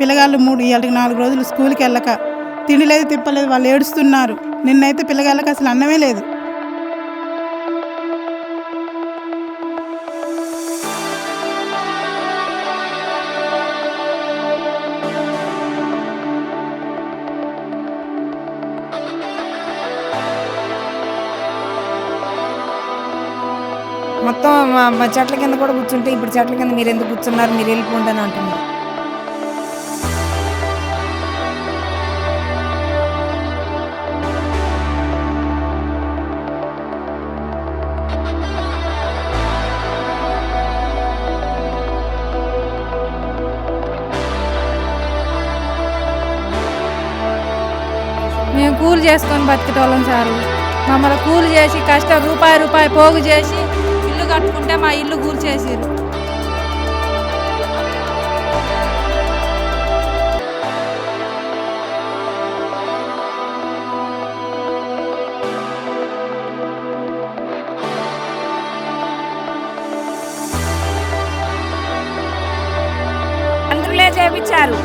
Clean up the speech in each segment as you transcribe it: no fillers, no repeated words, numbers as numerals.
పిల్లగాళ్ళు 4 రోజులు స్కూల్కి వెళ్ళక తిండి లేదు తిప్పలేదు, వాళ్ళు ఏడుస్తున్నారు. నిన్నైతే పిల్లగాళ్ళకి అసలు అన్నమే లేదు. మొత్తం చెట్ల కింద కూడా కూర్చుంటే ఇప్పుడు చెట్ల కింద మీరు ఎందుకు కూర్చున్నారు, మీరు వెళ్ళిపోండి అని అంటున్నారు. మేము కూలి చేసుకొని బతికేటోళ్ళం సారు. మమ్మల్ని కూలి చేసి కష్టం రూపాయి పోగు చేసి ఇల్లు కట్టుకుంటే మా ఇల్లు కూలి చేసిరు. అందరులే చేపించారు,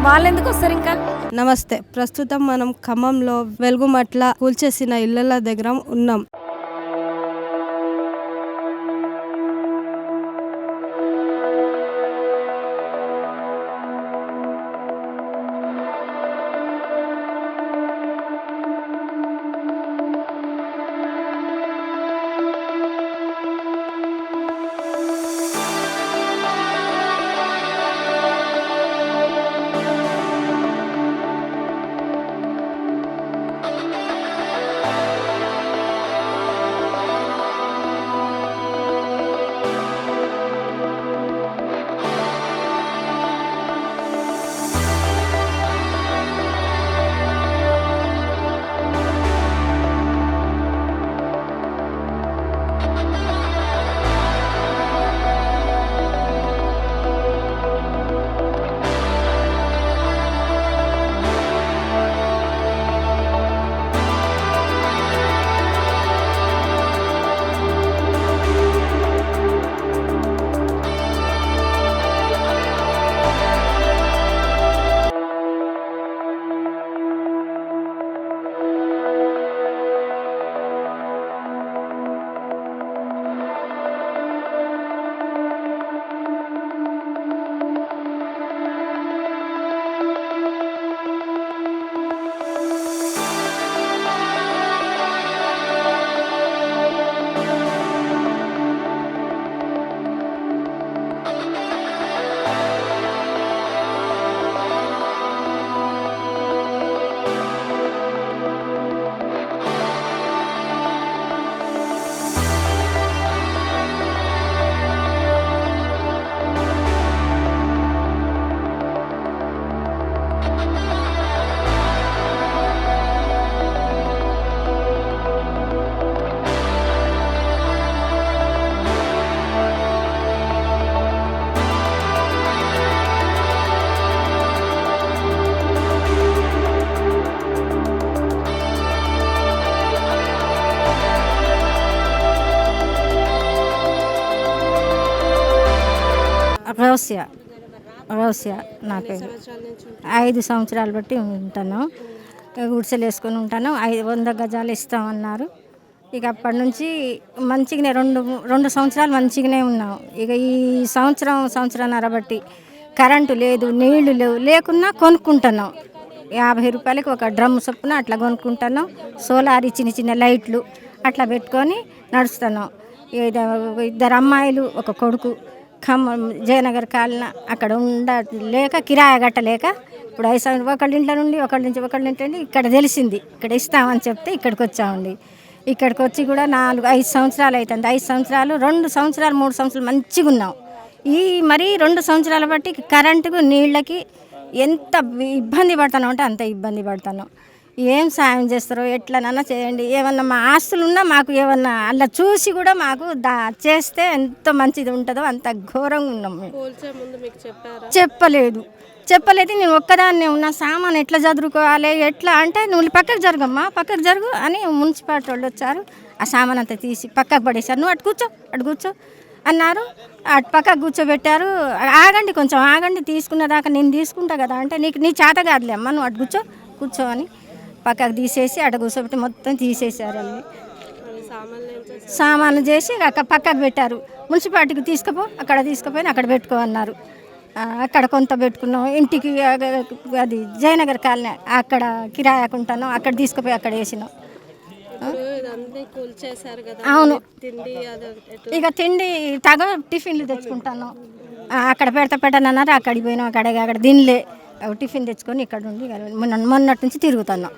వాళ్ళు ఎందుకు వస్తారు ఇంకా? నమస్తే. ప్రస్తుతం మనం ఖమ్మంలో వెలుగుమట్ల కూల్చేసిన ఇళ్ల దగ్గర ఉన్నాం. రోసియా నా పేరు. 5 సంవత్సరాలు బట్టి ఉంటాను, గుడిసెలు వేసుకొని ఉంటాను. 100 గజాలు ఇస్తామన్నారు. ఇక అప్పటి నుంచి మంచిగానే 2 సంవత్సరాలు మంచిగానే ఉన్నాం. ఇక ఈ సంవత్సరంన్నర బట్టి కరెంటు లేదు, నీళ్లు లేకున్నా కొనుక్కుంటున్నాం. 50 రూపాయలకి ఒక డ్రమ్ చొప్పున అట్లా కొనుక్కుంటున్నాం. సోలార్ చిన్న లైట్లు అట్లా పెట్టుకొని నడుస్తున్నాం. 2 అమ్మాయిలు ఒక కొడుకు. ఖమ్మం జయనగర్ కాలన అక్కడ ఉండలేక కిరాయి కట్టలేక ఇప్పుడు 5 సంవత్సరాలు ఒకళ్ళ ఇంట్లో నుండి ఒకళ్ళ ఇంటి ఇక్కడ తెలిసింది, ఇక్కడ ఇస్తామని చెప్తే ఇక్కడికి వచ్చామండి. ఇక్కడికి వచ్చి కూడా 5 సంవత్సరాలు అవుతుంది. 5 సంవత్సరాలు 2 సంవత్సరాలు 3 సంవత్సరాలు మంచిగా ఉన్నాం. మరి 2 సంవత్సరాల బట్టి కరెంటుకు నీళ్ళకి ఎంత ఇబ్బంది పడుతున్నాం అంటే అంత ఇబ్బంది పడుతున్నాం. ఏం సాయం చేస్తారో ఎట్లనన్నా చేయండి. ఏమన్నా మా ఆస్తులు ఉన్నా మాకు ఏమన్నా అలా చూసి కూడా మాకు చేస్తే ఎంత మంచిది ఉంటుందో అంత ఘోరంగా ఉన్నాం. మేము చెప్పలేదు. చెప్పలేదు. నేను ఒక్కదాన్నే ఉన్న, సామాన్ ఎట్లా చదువుకోవాలి ఎట్లా అంటే, నువ్వు పక్కకు జరుగమ్మా, పక్కకు జరుగు అని మున్సిపాలిటీ వాళ్ళు వచ్చారు. ఆ సామాన్ అంతా తీసి పక్కకు పడేశారు. నువ్వు అటు కూర్చో అన్నారు. అటు పక్కకు కూర్చోబెట్టారు. ఆగండి, కొంచెం ఆగండి, తీసుకునేదాకా నేను తీసుకుంటా కదా అంటే, నీ చేత కాదులే అమ్మ, నువ్వు అటు కూర్చో అని పక్కకు తీసేసి అటు కూర్చోబెట్టి మొత్తం తీసేశారు. అవి సామాన్లు చేసి పక్కకు పెట్టారు. మున్సిపాలిటీకి తీసుకుపో, అక్కడ తీసుకుపోయి అక్కడ పెట్టుకో అన్నారు. అక్కడ కొంత పెట్టుకున్నాం. ఇంటికి అది జయనగర్ కాలనీ అక్కడ కిరాయాకుంటాను, అక్కడ తీసుకుపోయి అక్కడ వేసినాం. అవును, ఇక తిండి టిఫిన్లు తెచ్చుకుంటాను. అక్కడ పెట్టానన్నారు, అక్కడికి పోయినాం. అక్కడ తినలే, టిఫిన్ తెచ్చుకొని ఇక్కడ ఉండి మొన్నటి నుంచి తిరుగుతున్నాం.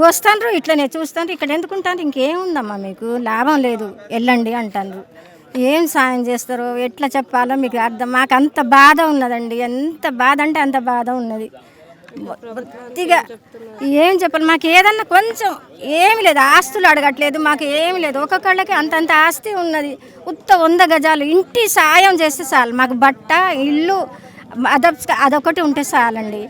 వస్తాండ్రు, ఇట్లనే చూస్తాండ్రు. ఇక్కడ ఎందుకుంటారు, ఇంకేముందమ్మా మీకు, లాభం లేదు, వెళ్ళండి అంటారు. ఏం సాయం చేస్తారో ఎట్లా చెప్పాలో మీకు అర్థం. మాకు అంత బాధ ఉన్నదండి, ఎంత బాధ అంటే అంత బాధ ఉన్నది. బొత్తిగా ఏం చెప్పాలి, మాకు ఏదన్నా కొంచెం ఏమి లేదు, ఆస్తులు అడగట్లేదు, మాకు ఏమి లేదు. ఒక్కొక్కళ్ళకి అంతంత ఆస్తి ఉన్నది. 100 గజాలు ఇంటి సాయం చేస్తే చాలు మాకు. బట్ట, ఇల్లు, అదొకటి ఉంటే చాలండి.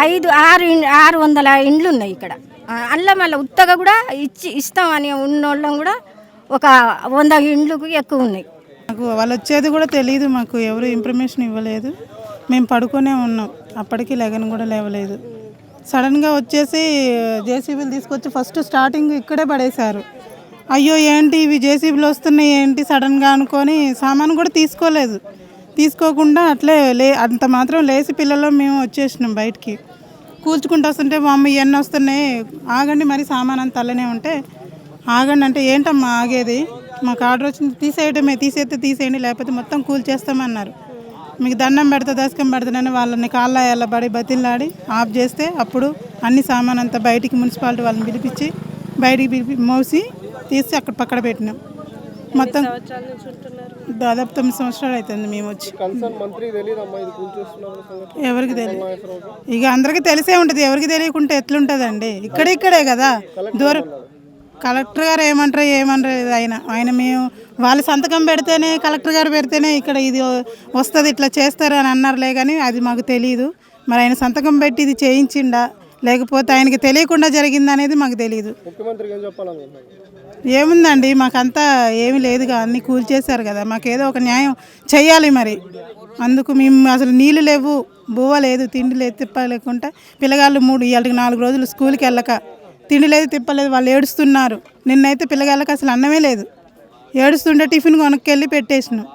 600 ఇండ్లు ఉన్నాయి ఇక్కడ. అల్ల మళ్ళీ ఉత్తగా కూడా ఇస్తామని ఉన్నోళ్ళం కూడా ఒక 100 ఇండ్లకు ఎక్కువ ఉన్నాయి. మాకు వాళ్ళు వచ్చేది కూడా తెలియదు, మాకు ఎవరు ఇన్ఫర్మేషన్ ఇవ్వలేదు. మేము పడుకునే ఉన్నాం, అప్పటికి లెగన్ కూడా లేవలేదు. సడన్గా వచ్చేసి జేసీబీలు తీసుకొచ్చి ఫస్ట్ స్టార్టింగ్ ఇక్కడే పడేశారు. అయ్యో ఏంటి ఇవి జేసీబీలు వస్తున్నాయి ఏంటి సడన్గా అనుకొని సామాను కూడా తీసుకోకుండా అట్లే అంత మాత్రం లేచి పిల్లలు మేము వచ్చేసినాం బయటికి. కూల్చుకుంటూ వస్తుంటే మా అమ్మ ఇవన్నీ వస్తున్నాయి, ఆగండి, మరి సామాన్ అంత అల్లనే ఉంటే ఆగండి అంటే, ఏంటమ్మా ఆగేది, మాకు ఆర్డర్ వచ్చింది తీసేయండి, లేకపోతే మొత్తం కూల్చేస్తామన్నారు. మీకు దండం పెడతా, దశకం పెడతానని వాళ్ళని కాళ్ళ ఎల్లబడి బతిలాడి ఆఫ్ చేస్తే అప్పుడు అన్ని సామాన్ అంతా బయటికి మున్సిపాలిటీ వాళ్ళని పిలిపించి బయటికి మోసి తీసి అక్కడ పక్కన పెట్టినాం. మొత్తం దాదాపు 9 సంవత్సరాలు అవుతుంది మేము వచ్చి. ఎవరికి తెలియదు, ఇక అందరికీ తెలిసే ఉంటుంది, ఎవరికి తెలియకుంటే ఎట్లుంటుందండి. ఇక్కడే కదా దూరం. కలెక్టర్ గారు ఏమనరు ఆయన మేము వాళ్ళు సంతకం పెడితేనే, కలెక్టర్ గారు పెడితేనే ఇక్కడ ఇది వస్తుంది, ఇట్లా చేస్తారు అని అన్నారులే, కానీ అది మాకు తెలియదు. మరి ఆయన సంతకం పెట్టి ఇది చేయించిండా లేకపోతే ఆయనకి తెలియకుండా జరిగింది అనేది మాకు తెలియదు. ఏముందండి, మాకంతా ఏమీ లేదుగా, అన్నీ కూల్చేశారు కదా, మాకేదో ఒక న్యాయం చెయ్యాలి. మరి అందుకు మేము అసలు నీళ్ళు లేవు, బువ్వ లేదు, తిండి లేదు, తిప్పలేకుండా పిల్లగాళ్ళు 4 రోజులు స్కూల్కి వెళ్ళక తిండి లేదు, తిప్పలేదు, వాళ్ళు ఏడుస్తున్నారు. నిన్నైతే పిల్లగాళ్ళకి అసలు అన్నమే లేదు, ఏడుస్తుంటే టిఫిన్ కొనుక్కెళ్ళి పెట్టేసినాం.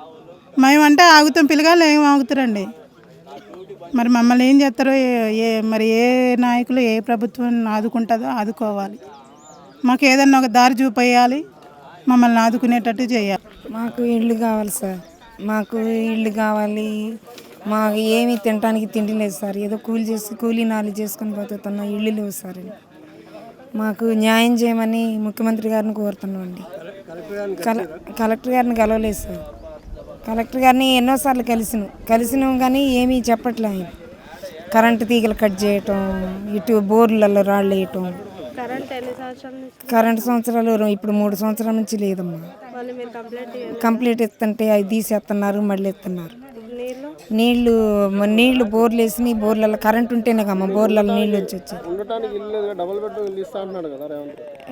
మేమంటే ఆగుతాం, పిల్లగాళ్ళు ఏం ఆగుతారండి. మరి మమ్మల్ని ఏం చేస్తారో మరి ఏ నాయకులు ఏ ప్రభుత్వం ఆదుకుంటుందో ఆదుకోవాలి. మాకు ఏదన్నా ఒక దారి చూపేయాలి, మమ్మల్ని ఆదుకునేటట్టు చేయాలి. మాకు ఇల్లు కావాలి సార్, మాకు ఇల్లు కావాలి. మాకు ఏమీ తినడానికి తిండి లేదు సార్, ఏదో కూలీ నాలి చేసుకొని బతుకుతున్నా, ఇల్లు లేవు సార్. మాకు న్యాయం చేయమని ముఖ్యమంత్రి గారిని కోరుతున్నాం అండి. కలెక్టర్ గారిని కలవలేదు సార్, కలెక్టర్ గారిని ఎన్నోసార్లు కలిసినాం కానీ ఏమీ చెప్పట్లే. ఆయన కరెంటు తీగలు కట్ చేయటం, ఇటు బోర్లలో రాళ్ళు వేయటం. కరెంటు సంవత్సరాలు ఇప్పుడు 3 సంవత్సరాల నుంచి లేదమ్మా. కంప్లీట్ ఎత్తుంటే అవి తీసేస్తున్నారు, మళ్ళీ ఎత్తున్నారు. నీళ్లు బోర్లు వేసి బోర్లలో కరెంట్ ఉంటేనే కమ్మా బోర్లలో నీళ్ళు వచ్చి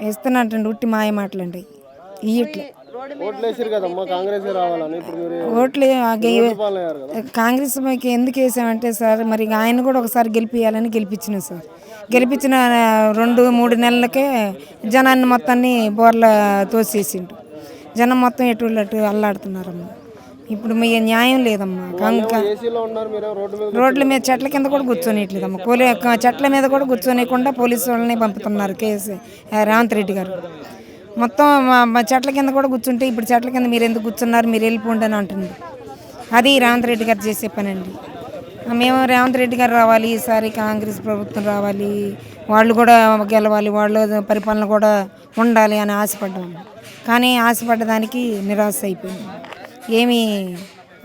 ఇస్తున్నట్టండి. ఉట్టి మాయ మాటలండి ఇయ్యట్లే. ఓట్లు కాంగ్రెస్ ఎందుకు వేసామంటే సార్, మరి ఆయన కూడా ఒకసారి గెలిపియాలని గెలిపించిన సార్. గెలిపించిన 2-3 నెలలకే జనాన్ని మొత్తాన్ని బోర్ల తోసేసిండు. జనం మొత్తం ఎటు అల్లాడుతున్నారమ్మా. ఇప్పుడు మీ న్యాయం లేదమ్మా. రోడ్ల మీద చెట్ల కింద కూడా కూర్చొనిట్లేదమ్మా. చెట్ల మీద కూడా కూర్చొనికుండా పోలీసు వాళ్ళని పంపుతున్నారు రేవంత్ రెడ్డి గారు. మొత్తం మా చెట్ల కింద కూడా కూర్చుంటే, ఇప్పుడు చెట్ల కింద మీరు ఎందుకు కూర్చున్నారు, మీరు వెళ్ళిపోండి అని అంటుంది. అది రేవంత్ రెడ్డి గారు చేసే పనండి. మేము రేవంత్ రెడ్డి గారు రావాలి, ఈసారి కాంగ్రెస్ ప్రభుత్వం రావాలి, వాళ్ళు కూడా గెలవాలి, వాళ్ళ పరిపాలన కూడా ఉండాలి అని ఆశపడ్డాము. కానీ ఆశపడ్డదానికి నిరాశ అయిపోయింది. ఏమీ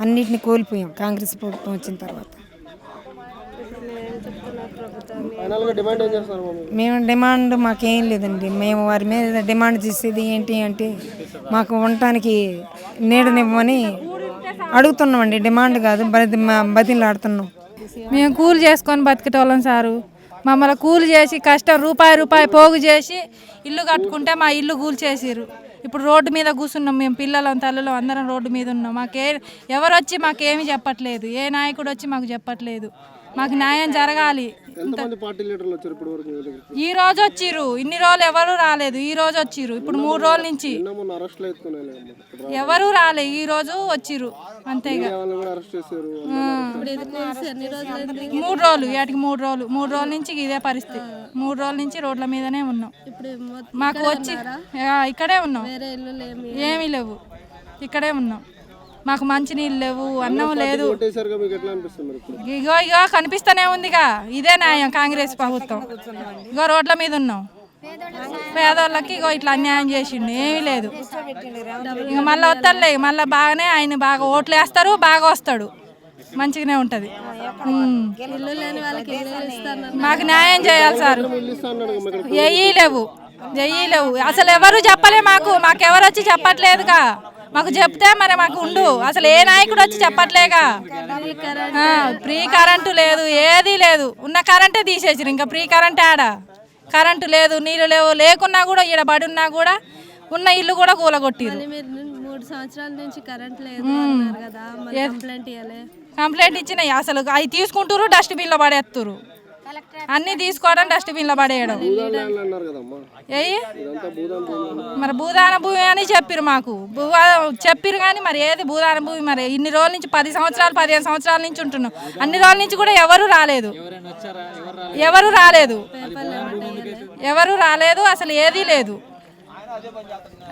అన్నిటిని కోల్పోయాం కాంగ్రెస్ ప్రభుత్వం వచ్చిన తర్వాత. మేము డిమాండ్ మాకేం లేదండి. మేము వారి మీద డిమాండ్ చేసేది ఏంటి అంటే, మాకు ఉండటానికి నీడనివ్వమని అడుగుతున్నామండి, డిమాండ్ కాదు, బతిలాడుతున్నాం. మేము కూలి చేసుకొని బతికేటోళ్ళం సారు. మమ్మల్ని కూలి చేసి కష్టం రూపాయి పోగు చేసి ఇల్లు కట్టుకుంటే మా ఇల్లు కూల్చేసిర్రు. ఇప్పుడు రోడ్డు మీద కూర్చున్నాం మేము, పిల్లలం తల్లులం అందరం రోడ్డు మీద ఉన్నాం. ఎవరు వచ్చి మాకేమీ చెప్పట్లేదు, ఏ నాయకుడు వచ్చి మాకు చెప్పట్లేదు. మాకు న్యాయం జరగాలి. ఈ రోజు వచ్చిర్రు, ఇన్ని రోజులు ఎవరు రాలేదు, ఈ రోజు వచ్చిర్రు. ఇప్పుడు 3 రోజుల నుంచి ఎవరు రాలే, ఈ రోజు వచ్చిర్రు అంతేగా. 3 రోజులు ఏటికి 3 రోజుల నుంచి ఇదే పరిస్థితి. 3 రోజుల నుంచి రోడ్ల మీదనే ఉన్నాం. మాకు వచ్చి ఇక్కడే ఉన్నాం, ఏమీ లేవు, ఇక్కడే ఉన్నాం. మాకు మంచి నీళ్ళు లేవు, అన్నం లేదు. ఇగో కనిపిస్తూనే ఉందిగా, ఇదే న్యాయం కాంగ్రెస్ ప్రభుత్వం. ఇగో రోడ్ల మీద ఉన్నాం, పేదోళ్ళకి ఇగో ఇట్లా అన్యాయం చేసిండు, ఏమీ లేదు. ఇక మళ్ళీ వస్తాడులే, మళ్ళీ బాగానే ఆయన బాగా ఓట్లు వేస్తారు, బాగా వస్తాడు, మంచిగానే ఉంటుంది. మాకు న్యాయం చేయాలి సార్. లేవు అసలు ఎవరు చెప్పలే మాకెవరు వచ్చి చెప్పట్లేదుగా. మాకు చెప్తే మరి మాకు ఉండు, అసలు ఏ నాయకుడు వచ్చి చెప్పట్లేగా. ఫ్రీ కరెంటు లేదు, ఏదీ లేదు. ఉన్న కరెంటే తీసేసారు, ఇంకా ఫ్రీ కరెంట్ ఆడ. కరెంటు లేదు, నీళ్ళు లేవు, లేకున్నా కూడా ఈడ బడి ఉన్నా కూడా ఉన్న ఇల్లు కూడా కూలగొట్టిరు. 3 సంవత్సరాల నుంచి కరెంట్ లేదు కదా, కంప్లైంట్ ఇచ్చినాయి. అసలు అవి తీసుకుంటారు, డస్ట్బిన్లో పడేస్తారు. అన్ని తీసుకోవడం, డస్ట్బిన్లో పడేయడం. మరి భూదాన భూమి అని చెప్పిరు మాకు, చెప్పిరు కానీ మరి ఏది భూదాన భూమి? మరి ఇన్ని రోజుల నుంచి 10 సంవత్సరాలు 15 సంవత్సరాల నుంచి ఉంటున్నాం, అన్ని రోజుల నుంచి కూడా ఎవరు రాలేదు, అసలు ఏదీ లేదు.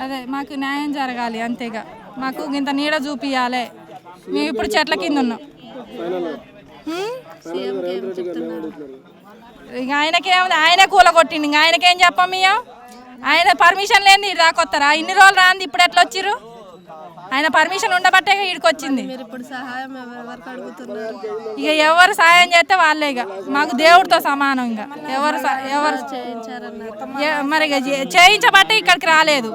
అదే మాకు న్యాయం జరగాలి అంతేగా. మాకు ఇంత నీడ చూపియాలి. మేము ఇప్పుడు చెట్ల కింద ఉన్నాం. ఇక ఆయనకేముంది, ఆయనే కూలగొట్టిండు, ఇంక ఆయనకేం చెప్పాం మేము? ఆయన పర్మిషన్ లేని దాకొస్తారా? ఇన్ని రోజులు రాంది, ఇప్పుడు ఎట్లా వచ్చిర్రు? ఆయన పర్మిషన్ ఉండబట్టే ఈడికి వచ్చింది. ఇక ఎవరు సాయం చేస్తే వాళ్ళే, ఇక మాకు దేవుడితో సమానం. ఇక ఎవరు మరి ఇక చేయించబట్టే ఇక్కడికి రాలేదు.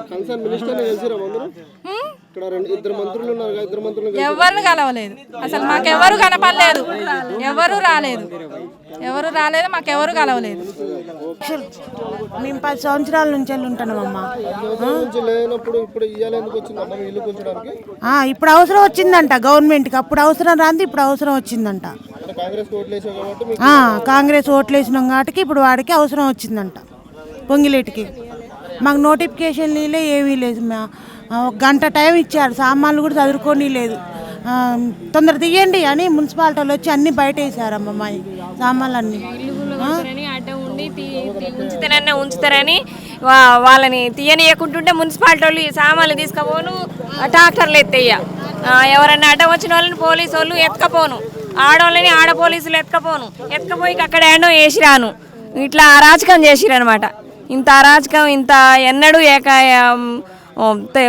ఎవరిని కలవలేదు, అసలు మాకెవరు కనపడలేదు, ఎవరు రాలేదు, మాకెవరు కలవలేదు. మేము 10 సంవత్సరాల నుంచి ఉంటున్నామమ్మా. ఇప్పుడు అవసరం వచ్చిందంట గవర్నమెంట్కి, అప్పుడు అవసరం రాంది, ఇప్పుడు అవసరం వచ్చిందంట. కాంగ్రెస్ ఓట్లు వేసినాం కాబట్టి ఇప్పుడు వాడికి అవసరం వచ్చిందంట. పొంగిలేటికి మాకు నోటిఫికేషన్ ఏమీ లేదు. ఒక గంట టైం ఇచ్చారు, సామాన్లు కూడా చదువుకొని లేదు. తొందర తీయండి అని మున్సిపాలిటీలో వచ్చి అన్ని బయట వేసారమ్మ మా సామాన్లు అన్నీ. ఉంచుతారని వాళ్ళని తీయనీయకుంటుంటే మున్సిపాలిటీ వాళ్ళు సామాన్లు తీసుకపోను, ట్రాక్టర్లు ఎత్తయ్య. ఎవరన్నా అడ్డం వచ్చిన వాళ్ళని పోలీసు వాళ్ళు ఎత్తుకపోను, ఆడవాళ్ళని ఆడ పోలీసులు ఎత్తుకపోయి అక్కడ ఏండో వేసిరాను. ఇట్లా అరాచకం చేసిరనమాట. ఇంత అరాచకం ఇంత ఎన్నడూ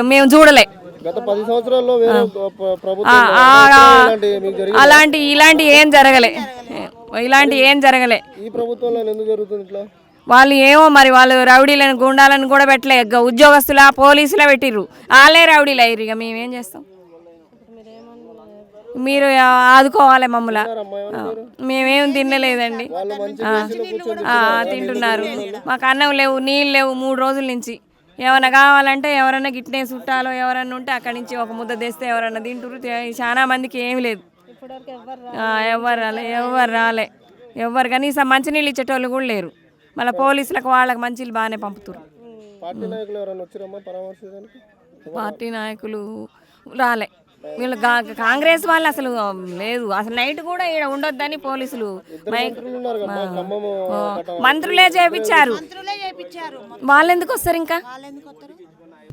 మేము చూడలే. ఇలాంటి ఏం జరగలే. వాళ్ళు ఏమో మరి వాళ్ళు రౌడీలను గుండాలను కూడా పెట్టలే, ఉద్యోగస్తుల పోలీసులా పెట్టిర్రు, వాళ్ళే రౌడీలు అయ్యారు. ఇక మేమేం చేస్తాం? మీరు ఆదుకోవాలి మమ్మల్ని. మేమేం తినలేదండి, తింటున్నారు. మాకు అన్నం లేవు, నీళ్ళు లేవు 3 రోజుల నుంచి. ఏమైనా కావాలంటే ఎవరన్నా గిట్నే చుట్టాలో ఎవరన్నా ఉంటే అక్కడి నుంచి ఒక ముద్ద తెస్తే ఎవరన్నా తింటురు. చాలా మందికి ఏమి లేదు, ఎవరు రాలే. కనీసం మంచినీళ్ళు ఇచ్చేటోళ్ళు కూడా లేరు. మళ్ళీ పోలీసులకు వాళ్ళకి మంచిలు బాగానే పంపుతారు. పార్టీ నాయకులు రాలే. వీళ్ళు కాంగ్రెస్ వాళ్ళు అసలు లేదు, అసలు నైట్ కూడా ఇక్కడ ఉండొద్దని పోలీసులు మంత్రులే చేపించారు. వాళ్ళు ఎందుకు వస్తారు? ఇంకా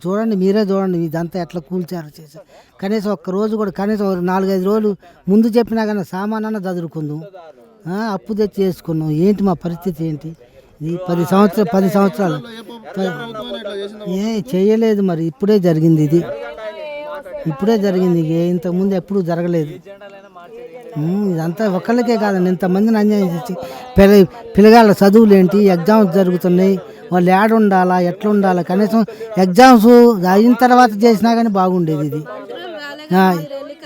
చూడండి, మీరే చూడండి ఇదంతా ఎట్లా కూల్చారు చేశారు. కనీసం ఒక్క రోజు కూడా, కనీసం 4-5 రోజులు ముందు చెప్పినా కానీ సామానన్న చదువుకుందాం, అప్పు తెచ్చి చేసుకున్నాం. ఏంటి మా పరిస్థితి ఏంటి? ఇది 10 సంవత్సరాలు చేయలేదు. మరి ఇప్పుడే జరిగింది, ఇప్పుడే జరిగింది. ఇంతకుముందు ఎప్పుడూ జరగలేదు. ఇదంతా ఒకళ్ళకే కాదండి, ఇంతమందిని అన్యాయం చేసి పిల్లగాళ్ళ చదువులు ఏంటి, ఎగ్జామ్స్ జరుగుతున్నాయి, వాళ్ళు ఏడ ఉండాలా, ఎట్లా ఉండాలా? కనీసం ఎగ్జామ్స్ అయిన తర్వాత చేసినా కానీ బాగుండేది. ఇది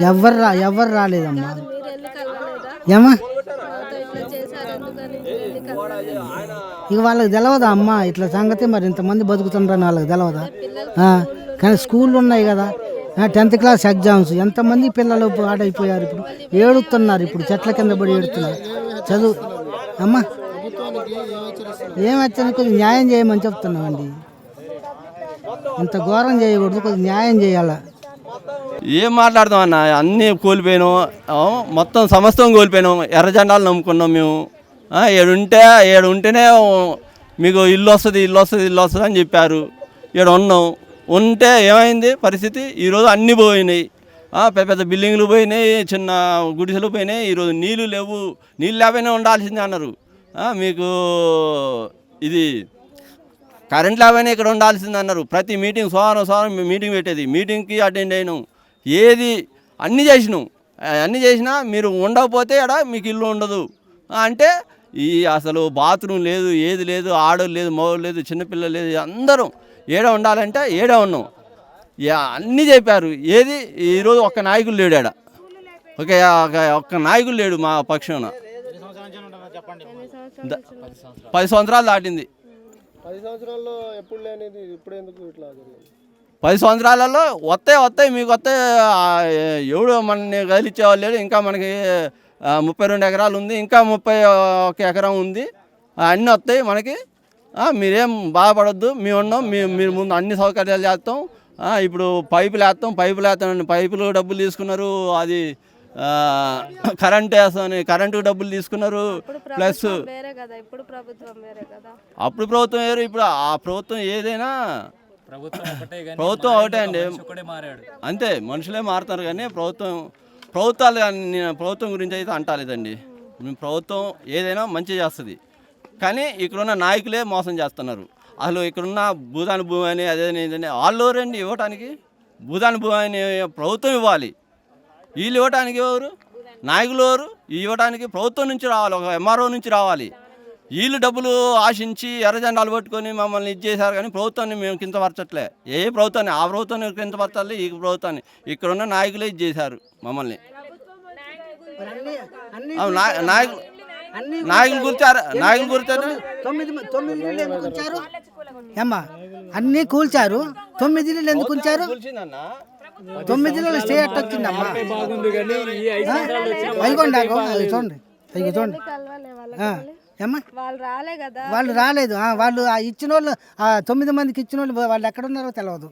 ఎవరు రాలేదమ్మా. ఏమా ఇక వాళ్ళకి తెలవదా అమ్మా ఇట్లా సంగతి, మరి ఇంతమంది బతుకుతుండ్రని వాళ్ళకి తెలవదా? కానీ స్కూళ్ళు ఉన్నాయి కదా, 10th క్లాస్ ఎగ్జామ్స్, ఎంతమంది పిల్లలు పాడైపోయారు. ఇప్పుడు ఏడుతున్నారు, ఇప్పుడు చెట్ల కింద పడి ఏడుతున్నారు. చదువు అమ్మా ఏమొచ్చని కొద్దిగా న్యాయం చేయమని చెప్తున్నామండి. ఇంత ఘోరం చేయకూడదు, కొద్దిగా న్యాయం చేయాలా. ఏం మాట్లాడతాం అన్న, అన్నీ కోల్పోయినాం, మొత్తం సమస్తం కోల్పోయినాం. ఎర్ర జెండాలు నమ్ముకున్నాం మేము. ఏడు ఉంటేనే మీకు ఇల్లు వస్తుంది అని చెప్పారు. ఈడ ఉంటే ఏమైంది పరిస్థితి? ఈరోజు అన్నీ పోయినాయి. పెద్ద పెద్ద బిల్డింగ్లు పోయినాయి, చిన్న గుడిసెలు పోయినాయి. ఈరోజు నీళ్ళు లేవు, నీళ్ళు లేకపోయినా ఉండాల్సిందే అన్నారు. మీకు ఇది కరెంట్ లేకపోయినా ఇక్కడ ఉండాల్సిందే అన్నారు. ప్రతి మీటింగ్ సోమవారం మీటింగ్ పెట్టేది, మీటింగ్కి అటెండ్ అయినాం. ఏది అన్నీ చేసినా మీరు ఉండకపోతే ఎడ మీకు ఇల్లు ఉండదు అంటే, ఈ అసలు బాత్రూమ్ లేదు, ఏది లేదు, ఆడోళ్ళు లేదు, మగవాళ్ళు లేదు, చిన్నపిల్లలు లేదు, అందరం ఏడ ఉండాలంటే ఏడే ఉన్నాం. అన్నీ చెప్పారు. ఏది ఈరోజు ఒక్క నాయకులు లేడు ఆడ, ఒక్క నాయకులు లేడు మా పక్షాన. 10 సంవత్సరాలు దాటింది. 10 సంవత్సరాల్లో ఎప్పుడు లేనిది ఇప్పుడు ఎందుకు ఇట్లా జరిగింది? 10 సంవత్సరాలలో వస్తాయి మీకు వస్తాయి. ఎవడు మనని కదిలిచ్చేవాళ్ళు లేడు. ఇంకా మనకి 32 ఎకరాలు ఉంది, ఇంకా 31 ఎకరం ఉంది. అన్నీ వస్తాయి మనకి. మీరేం బాధపడొద్దు, మేము ఉన్నాం. మీరు ముందు అన్ని సౌకర్యాలు చేస్తాం. ఇప్పుడు పైపులు వేస్తాం, పైపులు డబ్బులు తీసుకున్నారు. అది కరెంట్ వేస్తామని కరెంటు డబ్బులు తీసుకున్నారు. ప్లస్ అప్పుడు ప్రభుత్వం వేరు, ఇప్పుడు ఆ ప్రభుత్వం ఏదైనా ప్రభుత్వం ఒకటే అండి. అంతే, మనుషులే మారుతారు కానీ ప్రభుత్వం గురించి అయితే అంటలేదండి. ప్రభుత్వం ఏదైనా మంచి చేస్తుంది, కానీ ఇక్కడున్న నాయకులే మోసం చేస్తున్నారు. అసలు ఇక్కడున్న భూదాని భూమి అని అదేదని వాళ్ళు రండి ఇవ్వటానికి. భూదాని భూమి అని ప్రభుత్వం ఇవ్వాలి, వీళ్ళు ఇవ్వటానికి ఎవరు? నాయకులు ఎవరు? ఇవ్వటానికి ప్రభుత్వం నుంచి రావాలి, ఒక ఎంఆర్ఓ నుంచి రావాలి. వీళ్ళు డబ్బులు ఆశించి ఎర్ర జెండాలు పట్టుకొని మమ్మల్ని ఇది చేశారు, కానీ ప్రభుత్వాన్ని మేము కించపరచట్లే. ఏ ప్రభుత్వాన్ని? ఆ ప్రభుత్వాన్ని కించపరచాలి, ఈ ప్రభుత్వాన్ని. ఇక్కడున్న నాయకులే ఇది చేశారు మమ్మల్ని. నాయకులు కూర్చారు. ఏమ్మా అన్నీ కూల్చారు, 9 ఇళ్ళు ఎందుకు ఉంచారు? 9 ఇళ్ళు స్టే ఎట్ వచ్చిందమ్మా. చూడండి ఏమ్మా, వాళ్ళు రాలేదు. వాళ్ళు ఇచ్చిన వాళ్ళు 9 మందికి ఇచ్చిన వాళ్ళు ఎక్కడున్నారో తెలియదు.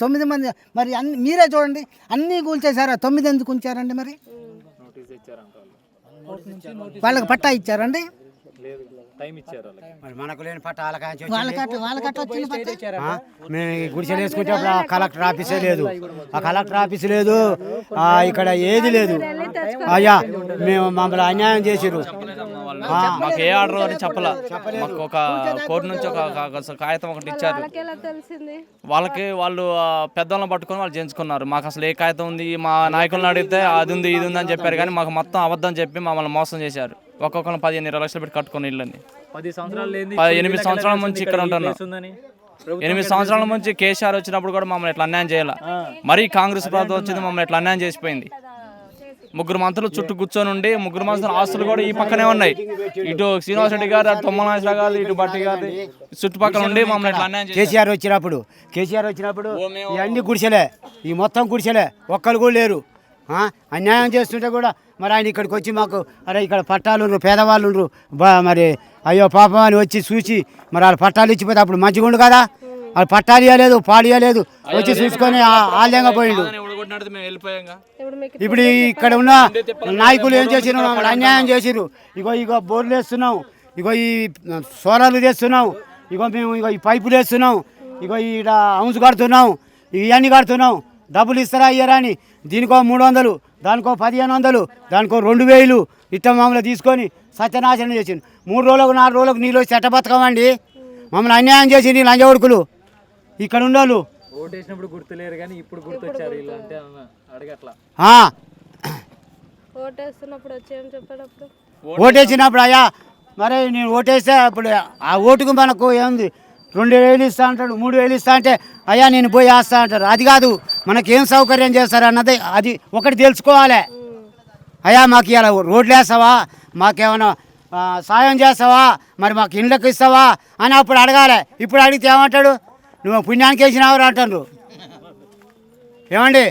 9 మంది మరి మీరే చూడండి, అన్నీ కూల్చేశారు. 9 ఎందుకు ఉంచారండి? మరి వాళ్ళకి పట్టా ఇచ్చారండి? మనకు లేని పట్ట మేము గుడిసెలు వేసుకుంటే అప్పుడు ఆ కలెక్టర్ ఆఫీసే లేదు, ఇక్కడ ఏది లేదు. అయ్యా మేము మమ్మల్ని అన్యాయం చేసిరు. మాకు ఏ ఆర్డర్ అని చెప్పలా. మాకు ఒక కోర్టు నుంచి ఒక కాగితం ఒకటి ఇచ్చారు. వాళ్ళు పెద్దవాళ్ళని పట్టుకొని వాళ్ళు చేయించుకున్నారు. మాకు అసలు ఏ కాగితం ఉంది? మా నాయకులను అడిగితే అది ఉంది ఇది ఉంది అని చెప్పారు, కానీ మాకు మొత్తం అబద్ధం చెప్పి మమ్మల్ని మోసం చేశారు. ఒక్కొక్కరు 15-20 లక్షలు పెట్టి కట్టుకుని ఇళ్ళని. 8 సంవత్సరాల నుంచి ఇక్కడ ఉంటున్నాం. 8 సంవత్సరాల నుంచి కేసీఆర్ వచ్చినప్పుడు కూడా మమ్మల్ని ఇట్లా అన్యాయం చేయాల. మరీ కాంగ్రెస్ ప్రభుత్వం వచ్చింది, మమ్మల్ని ఇట్లా అన్యాయం చేసిపోయింది. 3 మంత్రులు చుట్టూ కూర్చొని ఉండి 3 మంత్రుల ఆస్తులు కూడా ఈ పక్కనే ఉన్నాయి. ఇటు శ్రీనివాస్ రెడ్డి గారు, అటు తొమ్మనాశ్వర గారు, ఇటు బట్టి గారు చుట్టుపక్కల ఉండి మమ్మల్ని ఇట్లా అన్యాయం కేసీఆర్ వచ్చినప్పుడు ఇవన్నీ గుడిసెలే, ఈ మొత్తం గుడిసెలే, ఒక్కరు కూడా లేరు. అన్యాయం చేస్తుంటే కూడా మరి ఆయన ఇక్కడికి వచ్చి మాకు అరే ఇక్కడ పట్టాలు పేదవాళ్ళు ఉండ్రు మరి అయ్యో పాపం అని వచ్చి చూసి మరి వాళ్ళు పట్టాలు ఇచ్చిపోతే అప్పుడు మంచిగా ఉండు కదా. వాళ్ళు పట్టాలు ఇవ్వలేదు, పాలు ఇవ్వలేదు, వచ్చి చూసుకొని ఆలయంగా పోయిండు. ఇప్పుడు ఇక్కడ ఉన్న నాయకులు ఏం చేసినారు? మమ్మల్ని అన్యాయం చేసిరు. ఇగో బోర్లు వేస్తున్నాం, ఇగో ఈ సోలార్లు తెస్తున్నాం, మేము ఈ పైపులు వేస్తున్నాం, ఈడ హౌస్ కడుతున్నాం, ఇవన్నీ కడుతున్నాం. డబ్బులు ఇస్తారా ఇయ్యరా అని దీనికో 300, దానికో 1500, దానికో 2000 ఇట్ట మమ్మల్ని తీసుకొని సత్యనాశనం చేసిండు. 3 రోజులకు 4 రోజులకు నీళ్ళు వచ్చి బతకమండి. మమ్మల్ని అన్యాయం చేసింది లంజ ఉడుకులు ఇక్కడ ఉన్నోళ్ళు. గుర్తులేరు కానీ ఇప్పుడు గుర్తొచ్చారు. ఓటేసినప్పుడు అయ్యా మరి నేను ఓటేస్తే అప్పుడు ఆ ఓటుకు మనకు ఏముంది? 2,000 ఇస్తా అంటాడు, 3,000 ఇస్తా అంటే అయ్యా నేను పోయి వేస్తా అంటారు. అది కాదు, మనకేం సౌకర్యం చేస్తారు అన్నది అది ఒకటి తెలుసుకోవాలి. అయ్యా మాకు ఇలా రోడ్లు వేస్తావా, మాకేమైనా సాయం చేస్తావా, మరి మాకు ఇండ్లకు ఇస్తావా అని అప్పుడు అడగాలి. ఇప్పుడు అడిగితే ఏమంటాడు, నువ్వు పుణ్యానికి వేసినావు అంటారు. ఏమండి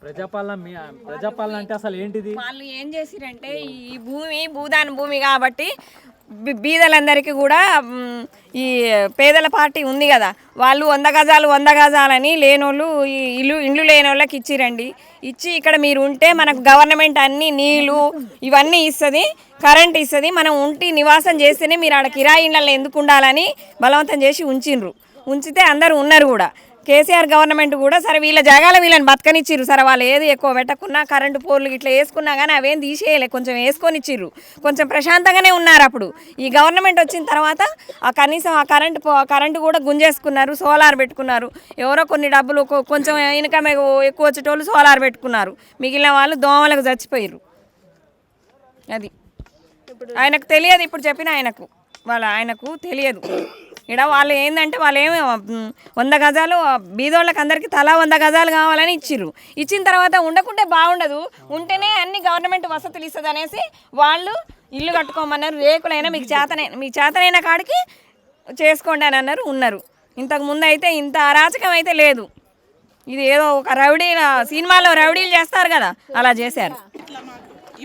ప్రజాపాలన అంటే అసలు ఏంటిది? వాళ్ళు ఏం చేసిరంటే ఈ భూదాన భూమి కాబట్టి బీదలందరికీ కూడా ఈ పేదల పార్టీ ఉంది కదా, వాళ్ళు 100 గజాలని లేనోళ్ళు ఈ ఇండ్లు లేనోళ్ళకి ఇచ్చిరండి. ఇచ్చి ఇక్కడ మీరు ఉంటే మనకు గవర్నమెంట్ అన్ని నీళ్ళు ఇవన్నీ ఇస్తుంది, కరెంట్ ఇస్తుంది, మనం ఉండి నివాసం చేస్తేనే మీరు ఆడ కిరాయి ఇళ్ళల్లో ఎందుకు ఉండాలని బలవంతం చేసి ఉంచితే అందరూ ఉన్నారు కూడా. కేసీఆర్ గవర్నమెంట్ కూడా సరే వీళ్ళ జాగాలో వీళ్ళని బతకనిచ్చిర్రు. సరే వాళ్ళు ఏది ఎక్కువ పెట్టకున్నా కరెంటు పోర్లు ఇట్లా వేసుకున్నా కానీ అవేం తీసేయలే, కొంచెం వేసుకొని ఇచ్చిర్రు, కొంచెం ప్రశాంతంగానే ఉన్నారు. అప్పుడు ఈ గవర్నమెంట్ వచ్చిన తర్వాత కనీసం ఆ కరెంటు కూడా గుంజేసుకున్నారు, సోలార్ పెట్టుకున్నారు. ఎవరో కొన్ని డబ్బులు కొంచెం ఇన్కమ్ ఎక్కువ వచ్చేటోళ్ళు సోలార్ పెట్టుకున్నారు, మిగిలిన వాళ్ళు దోమలకు చచ్చిపోయారు. అది ఆయనకు తెలియదు, ఇప్పుడు చెప్పిన ఆయనకు తెలియదు. ఇక్కడ వాళ్ళు ఏంటంటే వాళ్ళు ఏమి 100 గజాలు బీదోళ్ళకి అందరికీ తలా 100 గజాలు కావాలని ఇచ్చిన తర్వాత ఉండకుంటే బాగుండదు, ఉంటేనే అన్ని గవర్నమెంట్ వసతులు ఇస్తుంది అనేసి వాళ్ళు ఇల్లు కట్టుకోమన్నారు. రేకులైనా మీకు చేతనైన కాడికి చేసుకోండి అని అన్నారు, ఉన్నారు. ఇంతకు ముందు అయితే ఇంత అరాచకం అయితే లేదు. ఇది ఏదో ఒక సినిమాలో రౌడీలు చేస్తారు కదా, అలా చేశారు.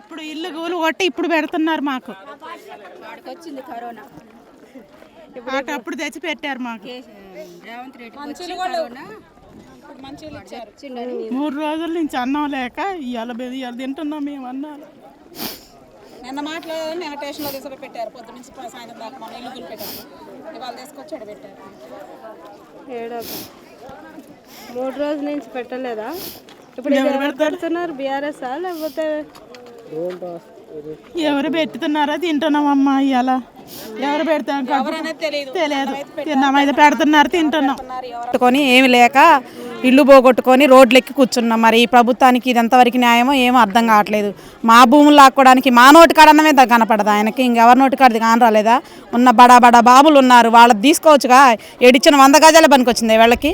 ఇప్పుడు ఇల్లు గూలు కొట్టి ఇప్పుడు పెడుతున్నారు మాకు. వచ్చింది కరోనా, అప్పుడు తెచ్చి పెట్టారు మాకు. 3 రోజుల నుంచి అన్నం లేక ఇవాళ తింటున్నాం మేము అన్నాలు. నిన్న మాట్లాడారు, నిన్న స్టేషన్లో తీసుకుని పెట్టారు, పొద్దు నుంచి సాయంత్రం దాకా మన ఇల్లు పెట్టారు, ఇవాళ తీసుకొచ్చాడు పెట్టారు. 3 రోజుల నుంచి పెట్టలేదా? ఇప్పుడు పెడుతున్నారు బీఆర్ఎస్ లేకపోతే ఎవరు పెడుతున్నారో తింటున్నామమ్మా. ఇవాళ ఎవరు పెడతారు తెలియదు, తిన్నామైతే పెడుతున్నారు, తింటున్నాం. పెట్టుకొని ఏమి లేక ఇల్లు పోగొట్టుకొని రోడ్లు ఎక్కి కూర్చున్నాం. మరి ఈ ప్రభుత్వానికి ఇది ఎంతవరకు న్యాయమో ఏమో అర్థం కావట్లేదు. మా భూములు లాక్కోవడానికి మా నోటి కాడన్నమే కనపడదు ఆయనకి, ఇంకెవరి నోటి కాడది కాని రాలేదా? ఉన్న బడా బాబులు ఉన్నారు, వాళ్ళది తీసుకోవచ్చుగా. ఏడిచ్చిన 100 గజాలే పనికొచ్చింది వీళ్ళకి.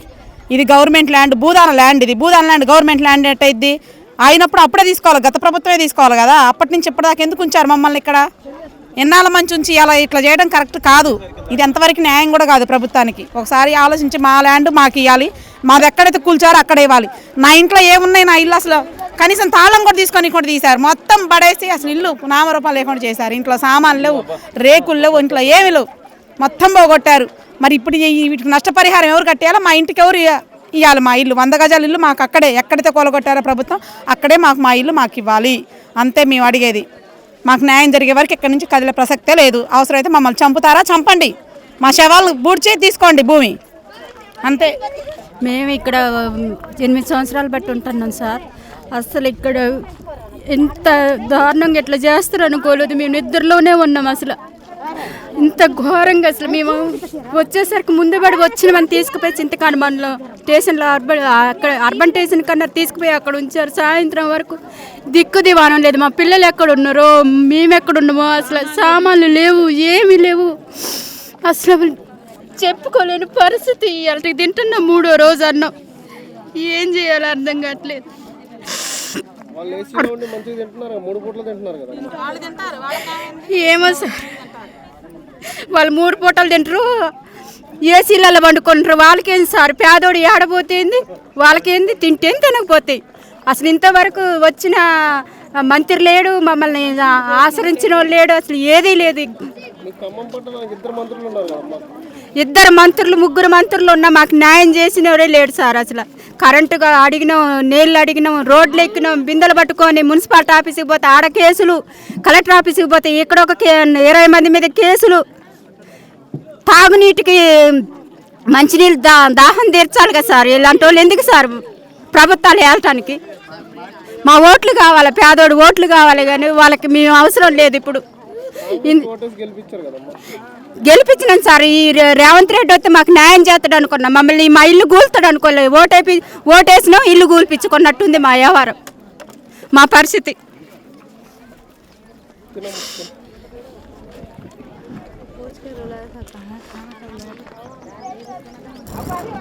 ఇది గవర్నమెంట్ ల్యాండ్, భూదాన ల్యాండ్, ఇది భూదాన ల్యాండ్ గవర్నమెంట్ ల్యాండ్ ఎట్టయిద్ది? అయినప్పుడు అప్పుడే తీసుకోవాలి, గత ప్రభుత్వమే తీసుకోవాలి కదా. అప్పటి నుంచి ఇప్పటిదాకా ఎందుకు ఉంచారు మమ్మల్ని ఇక్కడ? ఎన్నాళ్ళ మంచి ఉంచి అలా ఇట్లా చేయడం కరెక్ట్ కాదు. ఇది ఎంతవరకు న్యాయం కూడా కాదు ప్రభుత్వానికి. ఒకసారి ఆలోచించి మా ల్యాండ్ మాకు ఇవ్వాలి, మాది ఎక్కడైతే కూల్చారో అక్కడ ఇవ్వాలి. నా ఇంట్లో ఏమున్నాయి, నా ఇల్లు అసలు కనీసం తాళం కూడా తీసుకొని కూడా తీశారు, మొత్తం పడేసి అసలు ఇల్లు నామరూపాలు లేకుండా చేశారు. ఇంట్లో సామాన్లు లేవు, రేకులు లేవు, ఇంట్లో ఏమి లేవు, మొత్తం పోగొట్టారు. మరి ఇప్పుడు వీటికి నష్టపరిహారం ఎవరు కట్టేయాలో? మా ఇంటికి ఎవరు ఇవ్వాలి? మా ఇల్లు 100 గజాల ఇల్లు మాకు అక్కడే, ఎక్కడైతే కూలగొట్టారో ప్రభుత్వం అక్కడే మా ఇల్లు మాకు ఇవ్వాలి. అంతే మేము అడిగేది. మాకు న్యాయం జరిగే వరకు ఇక్కడి నుంచి కదిలే ప్రసక్తే లేదు. అవసరమైతే మమ్మల్ని చంపుతారా, చంపండి, మా శవాలు బూడ్చి తీసుకోండి భూమి, అంతే. మేము ఇక్కడ 8 సంవత్సరాలు బట్టి ఉంటున్నాం సార్. అసలు ఇక్కడ ఎంత దారుణంగా ఇట్లా చేస్తారు అనుకోలేదు. మేము నిద్రలోనే ఉన్నాం. అసలు ఇంత ఘోరంగా అసలు మేము వచ్చేసరికి ముందు పడి వచ్చిన మనం తీసుకుపోయి చింతకాడ మనలో స్టేషన్లో అర్బన్ స్టేషన్ కన్నా తీసుకుపోయి అక్కడ ఉంచారు. సాయంత్రం వరకు దిక్కు దివానం లేదు. మా పిల్లలు ఎక్కడ ఉన్నారో, మేము ఎక్కడున్నామో, అసలు సామాన్లు లేవు, ఏమీ లేవు. అసలు చెప్పుకోలేని పరిస్థితి. వాళ్ళకి తింటున్నాం 3వ రోజు అన్నం, ఏం చేయాలో అర్థం కావట్లేదు. ఏమో సార్, వాళ్ళు 3 పూటలు తింటారు, ఏసీలలో వండుకుంటారు. వాళ్ళకేంది సార్, పేదోడు ఏడబోతేంది, వాళ్ళకేంది, తింటేంది తినకపోతే. అసలు ఇంతవరకు వచ్చిన మంత్రి లేడు, మమ్మల్ని ఆశ్రయించిన వాళ్ళు లేడు, అసలు ఏదీ లేదు. 2 మంత్రులు 3 మంత్రులు ఉన్నా మాకు న్యాయం చేసినవరే లేడు సార్. అసలు కరెంటుగా అడిగినాం, నీళ్ళు అడిగినాం, రోడ్లు ఎక్కినాం, బిందెలు పట్టుకొని మున్సిపాలిటీ ఆఫీస్కి పోతే ఆడ కేసులు, కలెక్టర్ ఆఫీస్కి పోతే ఇక్కడ ఒక 20 మంది మీద కేసులు. తాగునీటికి మంచినీళ్ళు దాహం తీర్చాలి కదా సార్. ఇలాంటి వాళ్ళు ఎందుకు సార్ ప్రభుత్వాలు వెళ్ళటానికి? మా ఓట్లు కావాలి, పేదోడు ఓట్లు కావాలి, కానీ వాళ్ళకి మేము అవసరం లేదు. ఇప్పుడు గెలిపించినాం సార్. ఈ రేవంత్ రెడ్డి వస్తే మాకు న్యాయం చేస్తాడు అనుకున్నాం. మమ్మల్ని మా ఇల్లు కూలుతాడు అనుకోలేదు. ఓటేసినాం, ఇల్లు కూల్పించుకున్నట్టుంది మా వ్యవహారం, మా పరిస్థితి. అవ్వాలి